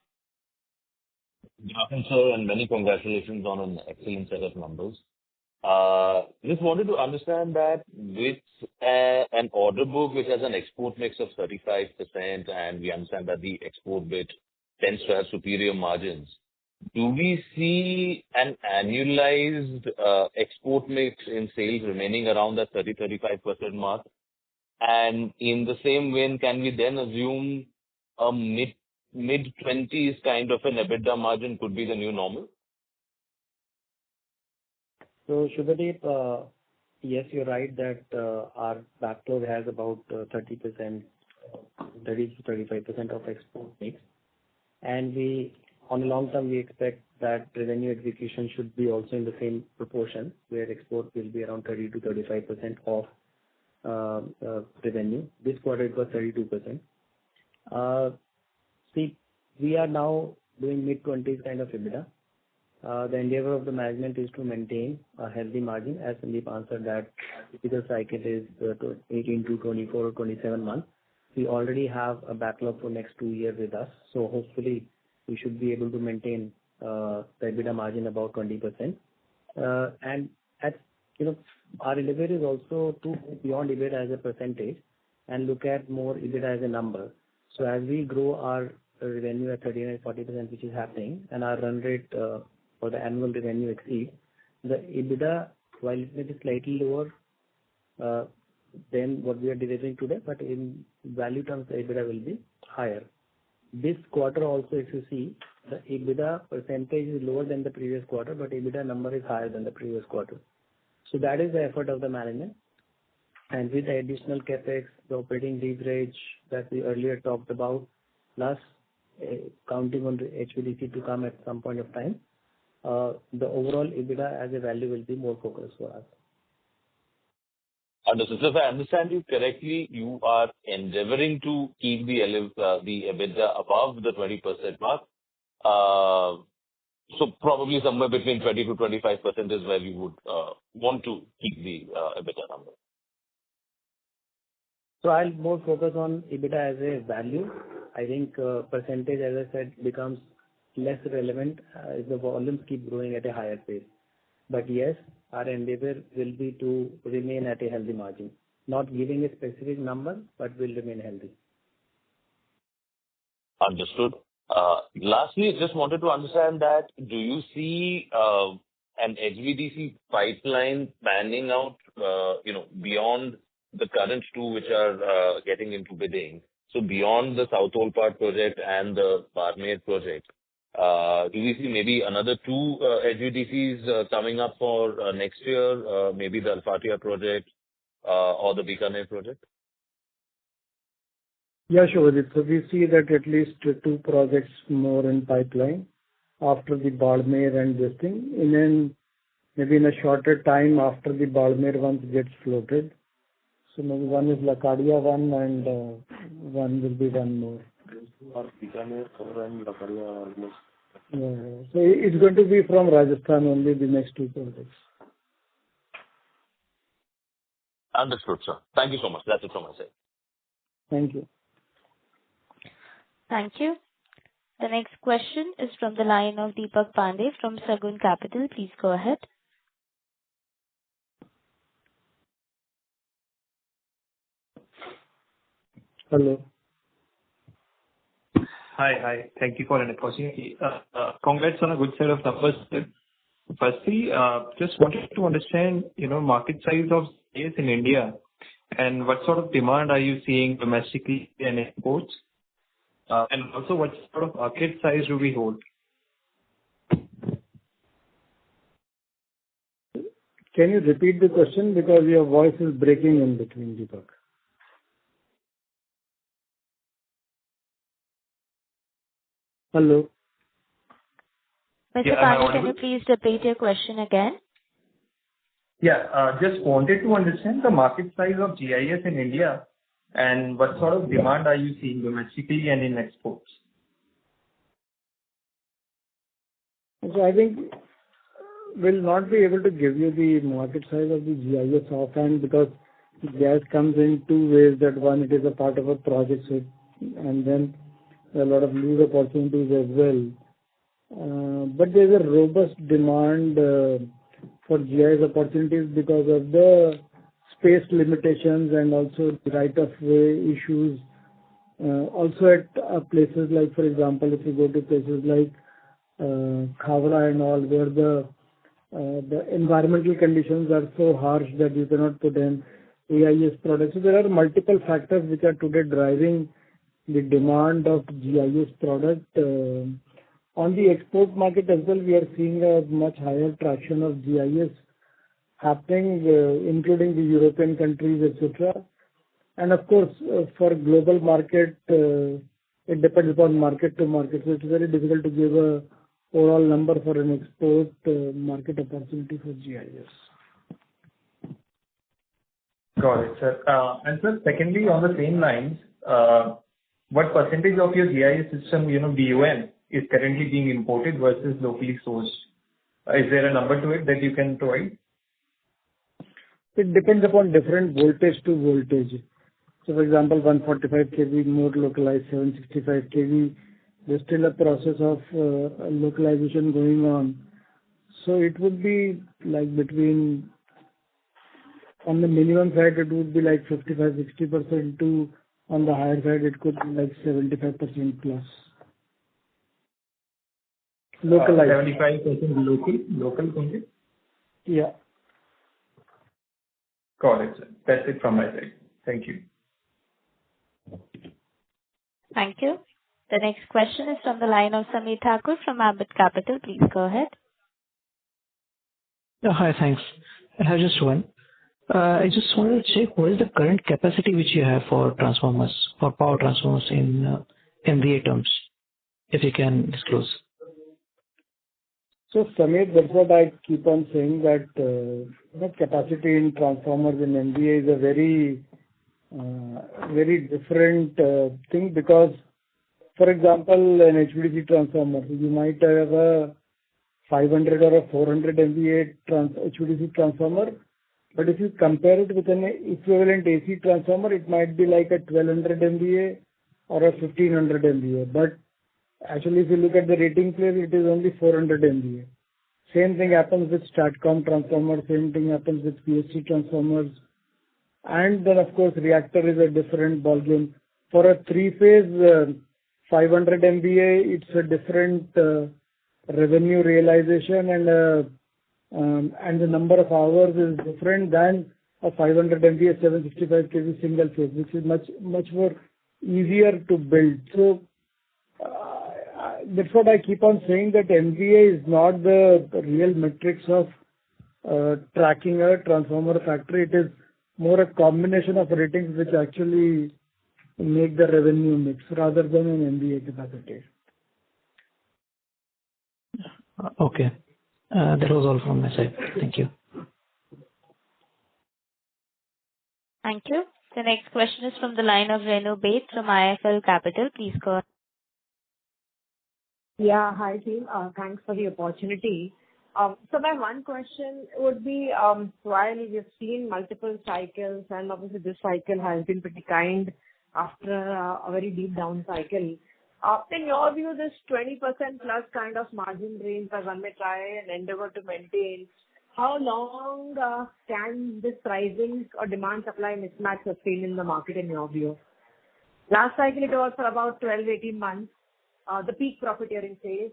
Good afternoon, sir, and many congratulations on an excellent set of numbers. Just wanted to understand that with an order book which has an export mix of 35%, and we understand that the export bit tends to have superior margins, do we see an annualized export mix in sales remaining around that 30-35% mark? And in the same vein, can we then assume a mid-20s kind of an EBITDA margin could be the new normal? So, Shubhadeep, yes, you're right that our backlog has about 30 to 35% of export mix. And on the long term, we expect that revenue execution should be also in the same proportion, where export will be around 30 to 35% of revenue. This quarter it was 32%. We are now doing mid-20s kind of EBITDA. The endeavor of the management is to maintain a healthy margin. As Sandeep answered, that typical cycle is 18 to 24 or 27 months. We already have a backlog for next 2 years with us. So hopefully we should be able to maintain the EBITDA margin about 20%. And our endeavor is also to go beyond EBITDA as a percentage and look at more EBITDA as a number. So as we grow our revenue at 39-40%, which is happening, and our run rate for the annual revenue exceed, the EBITDA, while it may be slightly lower than what we are delivering today, but in value terms, the EBITDA will be higher. This quarter also, if you see, the EBITDA percentage is lower than the previous quarter, but EBITDA number is higher than the previous quarter. So that is the effort of the management. And with the additional capex, the operating leverage that we earlier talked about, plus counting on the HVDC to come at some point of time, the overall EBITDA as a value will be more focused for us. Understood. So if I understand you correctly, you are endeavoring to keep the EBITDA above the 20% mark. So probably somewhere between 20 to 25% is where you would want to keep the EBITDA number. So I'll more focus on EBITDA as a value. I think percentage, as I said, becomes less relevant if the volumes keep growing at a higher pace. But yes, our endeavor will be to remain at a healthy margin. Not giving a specific number, but will remain healthy. Understood. Lastly, just wanted to understand that do you see an HVDC pipeline panning out, beyond the current two which are getting into bidding? So beyond the South Olpad project and the Barmer project, do we see maybe another two HVDCs coming up for next year, maybe the Alfatia project or the Bikaner project? Yeah, sure. So we see that at least two projects more in pipeline after the Barmer and this thing. And then maybe in a shorter time after the Barmer ones gets floated. So maybe one is Lakadia one and one will be one more. Bikaner and Lakadia almost. Yeah. So it's going to be from Rajasthan only, the next two projects. Understood, sir. Thank you so much. That's it from my side. Thank you. Thank you. The next question is from the line of Deepak Pandey from Sagun Capital. Please go ahead. Hello. Hi. Thank you for an opportunity. Congrats on a good set of numbers. Firstly, just wanted to understand, market size of GIS in India and what sort of demand are you seeing domestically and exports? And also what sort of market size do we hold? Can you repeat the question because your voice is breaking in between, Deepak? Hello. Mr. Pandey, can you please repeat your question again? Yeah, just wanted to understand the market size of GIS in India and what sort of demand are you seeing domestically and in exports? So I think we'll not be able to give you the market size of the GIS offhand because GIS comes in two ways. That one, it is a part of a project, and then a lot of new opportunities as well. But there's a robust demand for GIS opportunities because of the space limitations and also the right-of-way issues. Also at places like, for example, if you go to places like Khavda and all, where the environmental conditions are so harsh that you cannot put in AIS products. So there are multiple factors which are today driving the demand of GIS product. On the export market as well, we are seeing a much higher traction of GIS happening, including the European countries, etc. And of course, for global market, it depends upon market to market. So it's very difficult to give a overall number for an export market opportunity for GIS. Got it, sir. And sir, secondly, on the same lines, what percentage of your GIS system, BOM, is currently being imported versus locally sourced? Is there a number to it that you can provide? It depends upon different voltage to voltage. So, for example, 145 kV more localized, 765 kV. There's still a process of localization going on. So it would be like between, on the minimum side, it would be like 55-60% to on the higher side, it could be like 75% plus. Localized. 75% local content? Yeah. Got it, sir. That's it from my side. Thank you. Thank you. The next question is from the line of Sameer Thakur from Ambit Capital. Please go ahead. Yeah, hi, thanks. I have just one. I just wanted to check what is the current capacity which you have for transformers, for power transformers in MVA terms, if you can disclose. So, Samir, that's what I keep on saying, that capacity in transformers in MVA is a very different thing, because, for example, an HVDC transformer, you might have a 500 or a 400 MVA HVDC transformer, but if you compare it with an equivalent AC transformer, it might be like a 1200 MVA or a 1500 MVA. But actually, if you look at the rating place, it is only 400 MVA. Same thing happens with STATCOM transformers, same thing happens with PSC transformers. And then, of course, reactor is a different ballgame. For a three-phase 500 MVA, it's a different revenue realization, and the number of hours is different than a 500 MVA 765 kV single phase, which is much more easier to build. So that's what I keep on saying, that MVA is not the real metrics of tracking a transformer factory. It is more a combination of ratings which actually make the revenue mix rather than an MVA capacity. Okay. That was all from my side. Thank you. Thank you. The next question is from the line of Renu Baid from IIFL Capital. Please go ahead. Yeah. Hi, team. Thanks for the opportunity. So my one question would be, while we've seen multiple cycles, and obviously this cycle has been pretty kind after a very deep down cycle, in your view, this 20% plus kind of margin range that one may try and endeavor to maintain, how long can this pricing or demand supply mismatch sustain in the market in your view? Last cycle it was for about 12-18 months, the peak profiteering phase.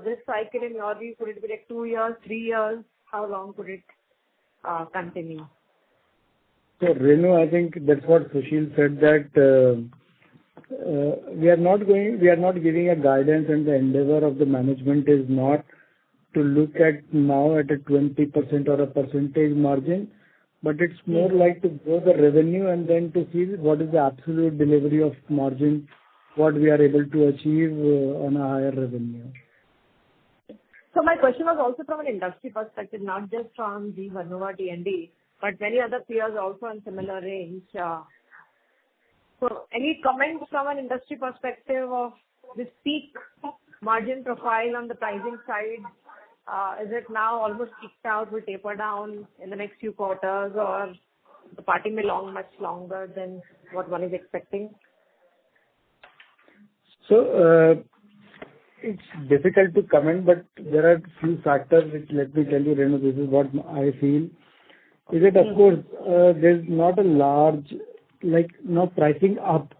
This cycle in your view, could it be like 2 years, 3 years? How long could it continue? So Renu, I think that's what Sushil said, that we are not giving a guidance, and the endeavor of the management is not to look at now at a 20% or a percentage margin, but it's more like to grow the revenue and then to see what is the absolute delivery of margin, what we are able to achieve on a higher revenue. So my question was also from an industry perspective, not just from the Vernova T&D, but many other peers also in similar range. So any comments from an industry perspective of this peak margin profile on the pricing side? Is it now almost peaked out, will taper down in the next few quarters, or the party may long much longer than what one is expecting? So it's difficult to comment, but there are few factors which, let me tell you, Renu, this is what I feel. Is it, of course, there's not a large, like, now pricing up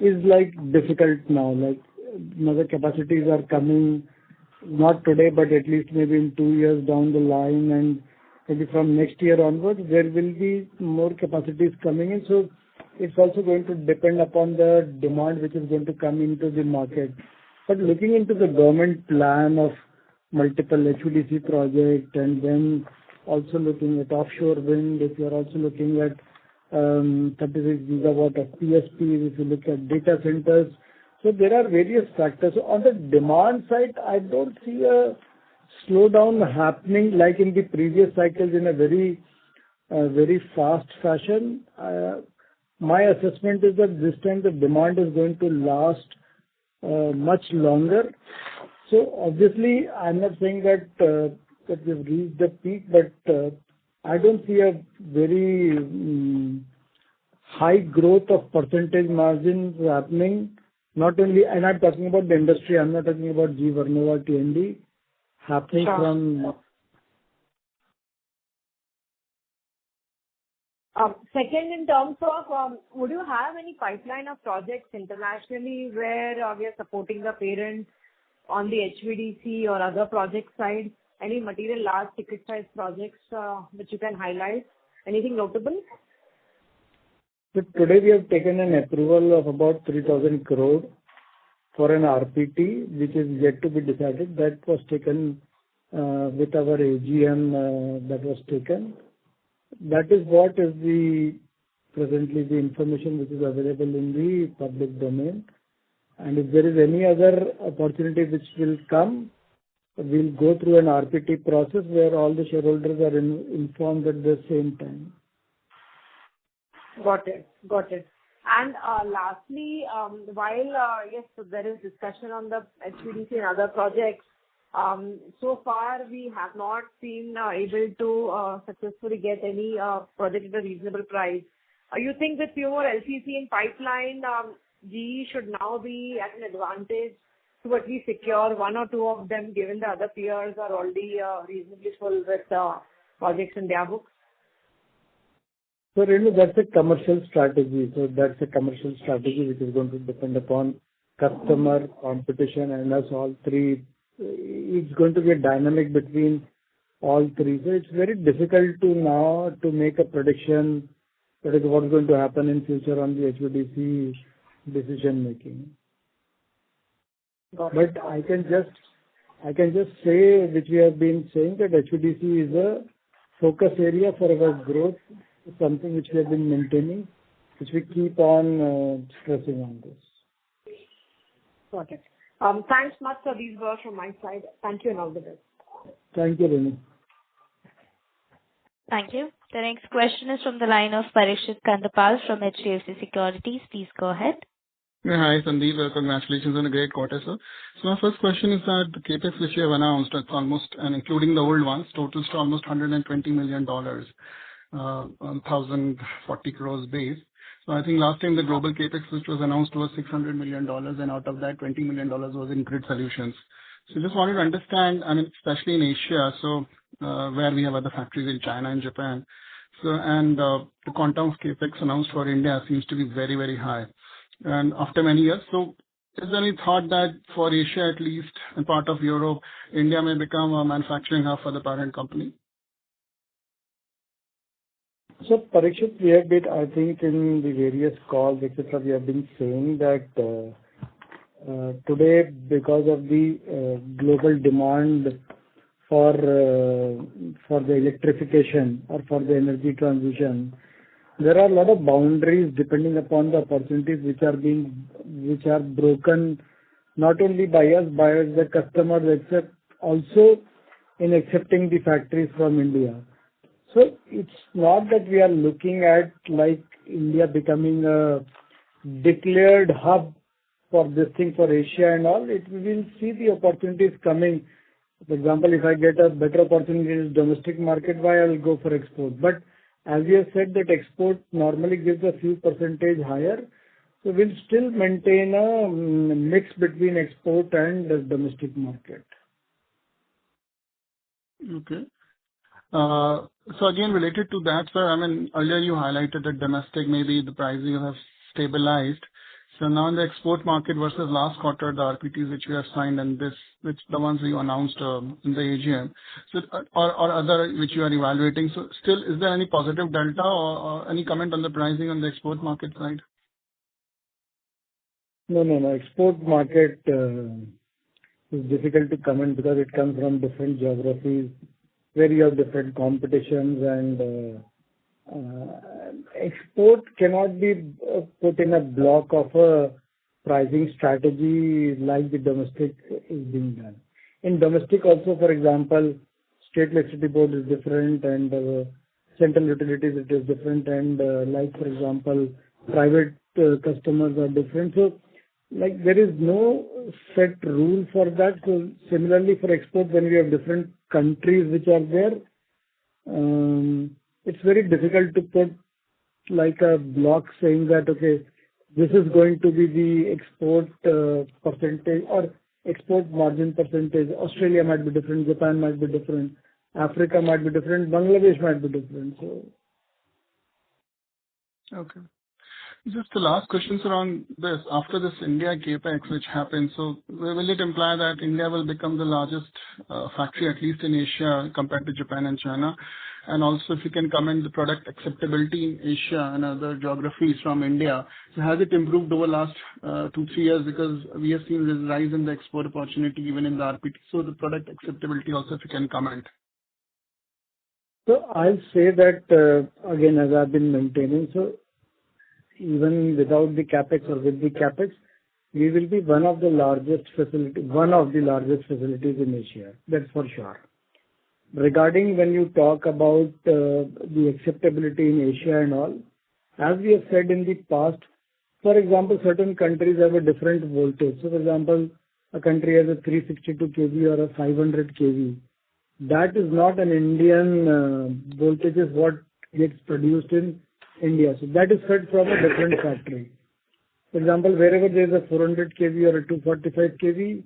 is like difficult now. Like, the capacities are coming, not today, but at least maybe in 2 years down the line, and maybe from next year onwards, there will be more capacities coming in. So it's also going to depend upon the demand which is going to come into the market. But looking into the government plan of multiple HVDC project, and then also looking at offshore wind, if you are also looking at 36 gigawatt of PSP, if you look at data centers. So there are various factors. So on the demand side, I don't see a slowdown happening like in the previous cycles in a very fast fashion. My assessment is that this time the demand is going to last much longer. So obviously, I'm not saying that we've reached the peak, but I don't see a very high growth of percentage margins happening. Not only, and I'm talking about the industry, I'm not talking about G Vernova T&D happening from. Second, in terms of, would you have any pipeline of projects internationally where we are supporting the parent on the HVDC or other project side? Any material large ticket size projects which you can highlight? Anything notable? So today we have taken an approval of about 3,000 crore for an RPT, which is yet to be decided. That was taken with our AGM. That was taken. That is what is presently the information which is available in the public domain. And if there is any other opportunity which will come, we'll go through an RPT process where all the shareholders are informed at the same time. Got it. Got it. And lastly, while yes, so there is discussion on the HVDC and other projects, so far we have not been able to successfully get any project at a reasonable price. You think with few more LCC in pipeline, GE should now be at an advantage to at least secure one or two of them, given the other peers are already reasonably full with projects in their books? So really, that's a commercial strategy. So that's a commercial strategy which is going to depend upon customer, competition, and us all three. It's going to be a dynamic between all three. So it's very difficult to now to make a prediction that is what's going to happen in future on the HVDC decision making. But I can just say, which we have been saying, that HVDC is a focus area for our growth, something which we have been maintaining, which we keep on stressing on this. Got it. Thanks much, sir. These were from my side. Thank you and all the best. Thank you, Renu. Thank you. The next question is from the line of Parikshit Kandapal from HDFC Securities. Please go ahead. Yeah, hi, Sandeep. Congratulations on a great quarter, sir. So my first question is that the capex which you have announced, it's almost, and including the old ones, totals to almost $120 million on 1,040 crores base. So I think last time the global capex which was announced was $600 million, and out of that $20 million was in grid solutions. So just wanted to understand, I mean, especially in Asia, so where we have other factories in China and Japan. So and the quantum of capex announced for India seems to be very, very high. And after many years, so is there any thought that for Asia at least, and part of Europe, India may become a manufacturing hub for the parent company? So Parikshit, we have been, I think in the various calls, etc., we have been saying that today, because of the global demand for the electrification or for the energy transition, there are a lot of boundaries depending upon the opportunities which are broken not only by us, by the customers, except also in accepting the factories from India. So it's not that we are looking at like India becoming a declared hub for this thing for Asia and all. We will see the opportunities coming. For example, if I get a better opportunity in the domestic market, why I will go for export. But as you have said, that export normally gives a few percentage higher. So we'll still maintain a mix between export and the domestic market. Okay. So again, related to that, sir, I mean, earlier you highlighted that domestic, maybe the pricing have stabilized. So now in the export market versus last quarter, the RPTs which we have signed and this, which the ones we announced in the AGM, so or other which you are evaluating. So still, is there any positive delta or any comment on the pricing on the export market side? No. Export market is difficult to comment because it comes from different geographies where you have different competitions, and export cannot be put in a block of a pricing strategy like the domestic is being done. In domestic also, for example, state electricity board is different and central utilities it is different, and like for example, private customers are different. So like there is no set rule for that. So similarly for export, when we have different countries which are there, it's very difficult to put like a block saying that, okay, this is going to be the export percentage or export margin percentage. Australia might be different, Japan might be different, Africa might be different, Bangladesh might be different. So, okay. Just the last questions around this. After this India capex which happened, so will it imply that India will become the largest factory, at least in Asia, compared to Japan and China? And also, if you can comment the product acceptability in Asia and other geographies from India. So has it improved over last 2-3 years? Because we have seen this rise in the export opportunity even in the RPT. So the product acceptability also, if you can comment. So I'll say that again, as I've been maintaining, so even without the capex or with the capex, we will be one of the largest facilities in Asia. That's for sure. Regarding when you talk about the acceptability in Asia and all, as we have said in the past, for example, certain countries have a different voltage. So, for example, a country has a 362 kV or a 500 kV. That is not an Indian voltage is what gets produced in India. So that is fed from a different factory. For example, wherever there is a 400 kV or a 245 kV,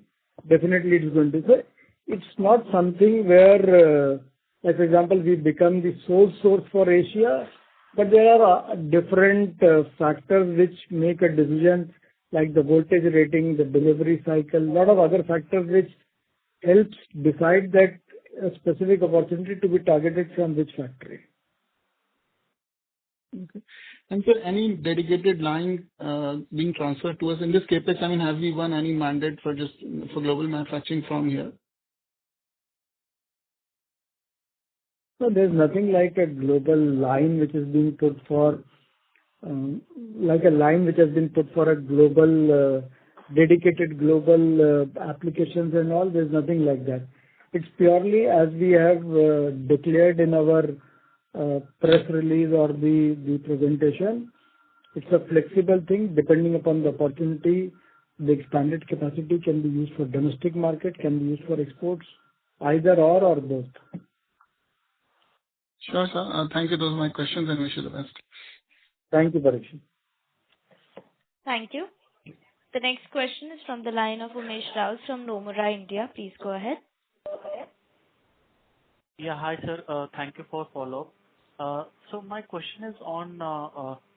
definitely it is going to. So it's not something where, like for example, we become the sole source for Asia, but there are different factors which make a decision, like the voltage rating, the delivery cycle, a lot of other factors which helps decide that a specific opportunity to be targeted from which factory. Okay. And so any dedicated line being transferred to us in this CapEx, I mean, have we won any mandate for global manufacturing from here? So there's nothing like a global line which is being put for, like a line which has been put for a global, dedicated global applications and all. There's nothing like that. It's purely as we have declared in our press release or the presentation. It's a flexible thing depending upon the opportunity. The expanded capacity can be used for domestic market, can be used for exports, either or both. Sure, sir. Thank you. Those are my questions and wish you the best. Thank you, Parikshit. Thank you. The next question is from the line of Umesh Rao from Nomura, India. Please go ahead. Yeah, hi, sir. Thank you for follow-up. So my question is on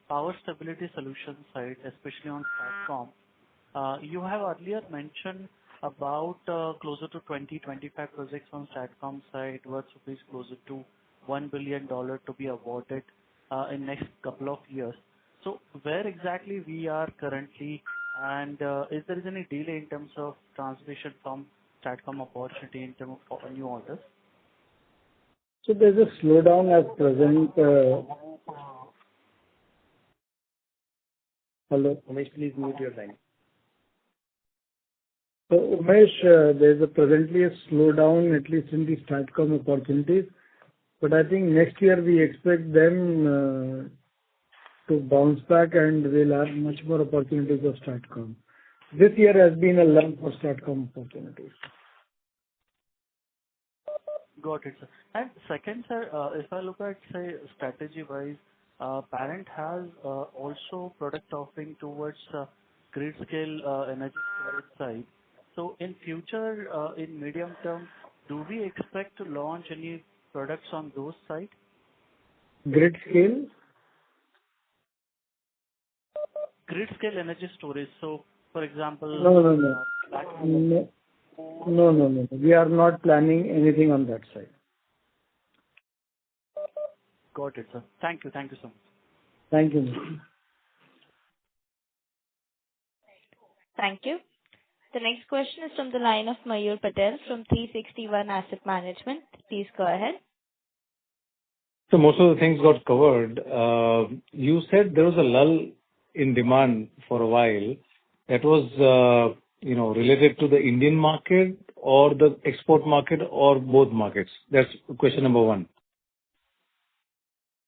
power stability solution side, especially on STATCOM. You have earlier mentioned about closer to 20-25 projects on STATCOM side, worth rupees closer to $1 billion to be awarded in next couple of years. So where exactly we are currently, and is there any delay in terms of transmission from STATCOM opportunity in terms of new orders? So there's a slowdown at present. Hello? Umesh, please mute your line. So Umesh, there's presently a slowdown, at least in the STATCOM opportunities. But I think next year we expect them to bounce back and we'll have much more opportunities of STATCOM. This year has been a lull for STATCOM opportunities. Got it, sir. And second, sir, if I look at, say, strategy-wise, parent has also product offering towards grid-scale energy storage side. So in future, in medium term, do we expect to launch any products on those side? Grid scale? Grid-scale energy storage. So, for example... No. We are not planning anything on that side. Got it, sir. Thank you. Thank you so much. Thank you. Thank you. The next question is from the line of Mayur Patel from 360 ONE Asset Management. Please go ahead. So most of the things got covered. You said there was a lull in demand for a while. That was, related to the Indian market or the export market or both markets? That's question number one.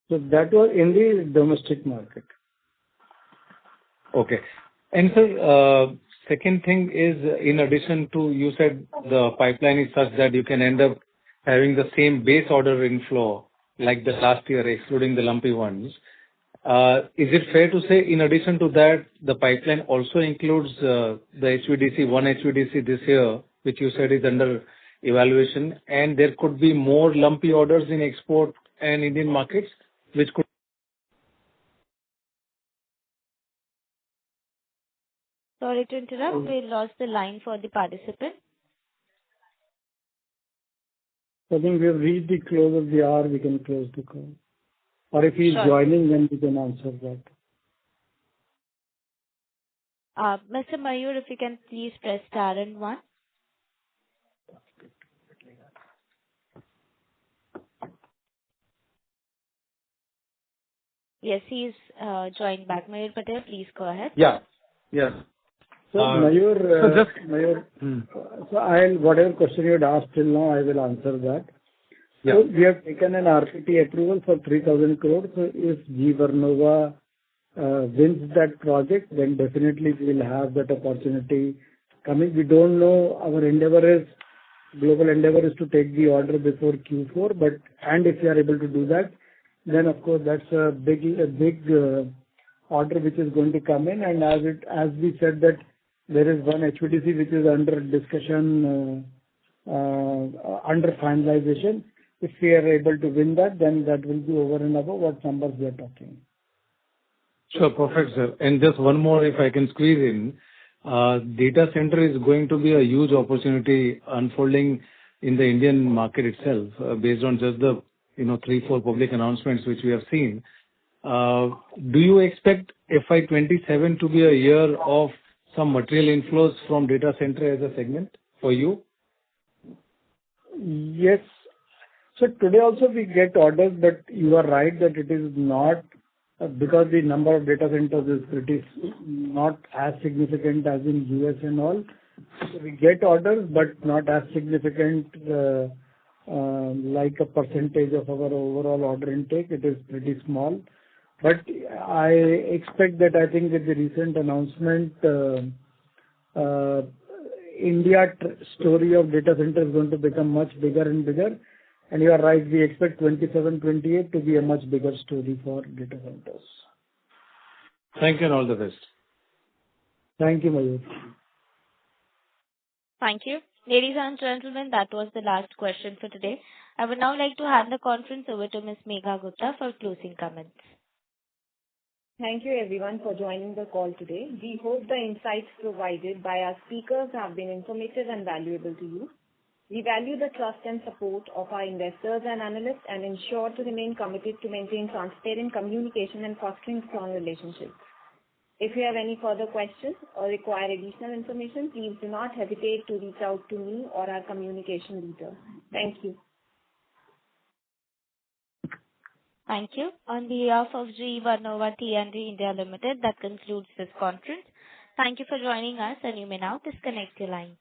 So that was in the domestic market. Okay. And sir, second thing is, in addition to, you said the pipeline is such that you can end up having the same base order inflow like the last year, excluding the lumpy ones. Is it fair to say, in addition to that, the pipeline also includes the HVDC, one HVDC this year, which you said is under evaluation, and there could be more lumpy orders in export and Indian markets, which could... Sorry to interrupt. We lost the line for the participant. I think we have reached the close of the hour. We can close the call. Or if he's joining, then we can answer that. Mr. Mayur, if you can please press star and 1. Yes, he's joined back. Mayur Patel, please go ahead. Yeah. Yes. So Mayur, So just whatever question you had asked till now, I will answer that. Yeah. So we have taken an RPT approval for 3,000 crores. So if G Vernova wins that project, then definitely we will have that opportunity coming. We don't know. Our global endeavor is to take the order before Q4, and if we are able to do that, then of course that's a big order which is going to come in. And as we said that there is one HVDC which is under discussion, under finalization. If we are able to win that, then that will be over and above what numbers we are talking. Sure. Perfect, sir. And just one more, if I can squeeze in. Data center is going to be a huge opportunity unfolding in the Indian market itself, based on just the 3-4 public announcements which we have seen. Do you expect FY 27 to be a year of some material inflows from data center as a segment for you? Yes. So today also we get orders, but you are right that it is not because the number of data centers is not as significant as in US and all. So we get orders, but not as significant like a percentage of our overall order intake. It is pretty small. But I expect that I think with the recent announcement, India story of data center is going to become much bigger and bigger. And you are right, we expect 27, 28 to be a much bigger story for data centers. Thank you and all the best. Thank you, Mayur. Thank you. Ladies and gentlemen, that was the last question for today. I would now like to hand the conference over to Ms. Megha Gupta for closing comments. Thank you everyone for joining the call today. We hope the insights provided by our speakers have been informative and valuable to you. We value the trust and support of our investors and analysts and ensure to remain committed to maintain transparent communication and fostering strong relationships. If you have any further questions or require additional information, please do not hesitate to reach out to me or our communication leader. Thank you. Thank you. On behalf of GE Vernova T&D India Limited, that concludes this conference. Thank you for joining us, and you may now disconnect your lines.